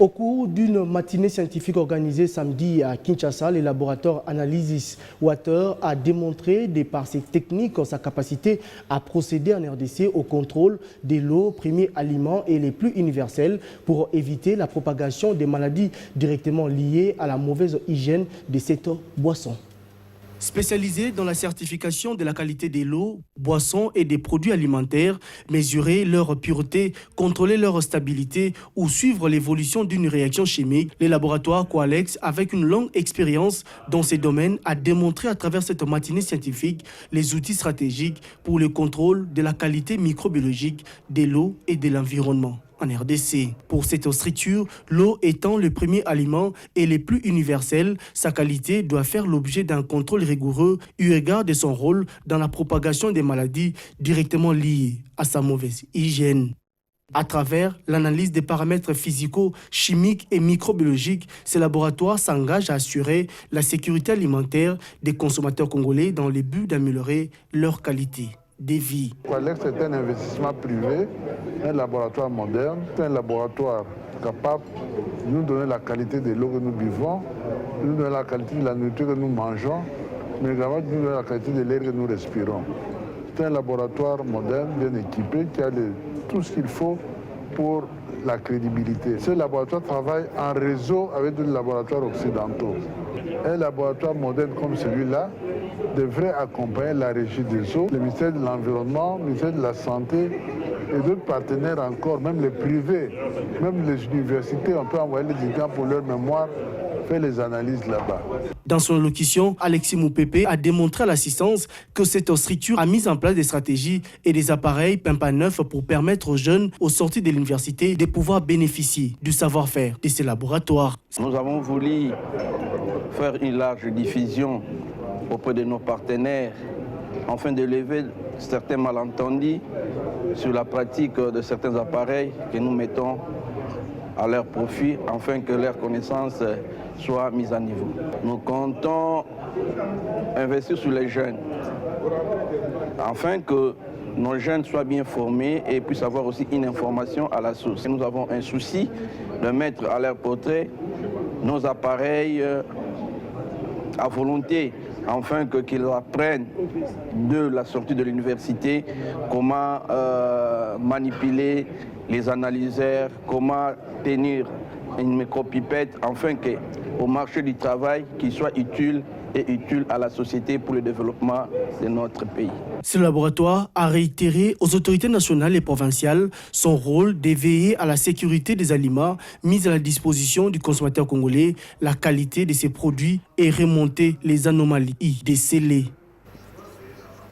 Au cours d'une matinée scientifique organisée samedi à Kinshasa, le laboratoire Analysis Water a démontré, de par ses techniques, sa capacité à procéder en RDC au contrôle de l'eau, premier aliment et les plus universels, pour éviter la propagation des maladies directement liées à la mauvaise hygiène de cette boisson. Spécialisé dans la certification de la qualité de l'eau, boissons et des produits alimentaires, mesurer leur pureté, contrôler leur stabilité ou suivre l'évolution d'une réaction chimique, le laboratoire Qualex, avec une longue expérience dans ces domaines, a démontré à travers cette matinée scientifique les outils stratégiques pour le contrôle de la qualité microbiologique de l'eau et de l'environnement en RDC. Pour cette structure, l'eau étant le premier aliment et le plus universel, sa qualité doit faire l'objet d'un contrôle rigoureux eu égard de son rôle dans la propagation des maladies directement liées à sa mauvaise hygiène. À travers l'analyse des paramètres physico, chimiques et microbiologiques, ce laboratoire s'engage à assurer la sécurité alimentaire des consommateurs congolais dans le but d'améliorer leur qualité de vie. Qualex est un investissement privé, un laboratoire moderne, un laboratoire capable de nous donner la qualité de l'eau que nous buvons, de nous donner la qualité de la nourriture que nous mangeons, mais également de nous donner la qualité de l'air que nous respirons. C'est un laboratoire moderne, bien équipé, qui a tout ce qu'il faut pour la crédibilité. Ce laboratoire travaille en réseau avec d'autres laboratoires occidentaux. Un laboratoire moderne comme celui-là devrait accompagner la régie des eaux, le ministère de l'Environnement, le ministère de la Santé et d'autres partenaires encore, même les privés, même les universités. On peut envoyer les étudiants pour leur mémoire, faire les analyses là-bas. Dans son allocution, Alexis Moupépé a démontré à l'assistance que cette structure a mis en place des stratégies et des appareils pimpant neufs pour permettre aux jeunes, aux sorties de l'université, de pouvoir bénéficier du savoir-faire de ces laboratoires. Nous avons voulu faire une large diffusion auprès de nos partenaires afin de lever certains malentendus sur la pratique de certains appareils que nous mettons à leur profit afin que leur connaissance soit mise à niveau. Nous comptons investir sur les jeunes afin que nos jeunes soient bien formés et puissent avoir aussi une information à la source. Nous avons un souci de mettre à leur portée nos appareils à volonté, afin qu'ils apprennent de la sortie de l'université comment manipuler les analyseurs, comment tenir une micropipette, afin qu'au marché du travail, qu'il soit utile et utile à la société pour le développement de notre pays. Ce laboratoire a réitéré aux autorités nationales et provinciales son rôle de veiller à la sécurité des aliments mis à la disposition du consommateur congolais, la qualité de ses produits et remonter les anomalies décelées.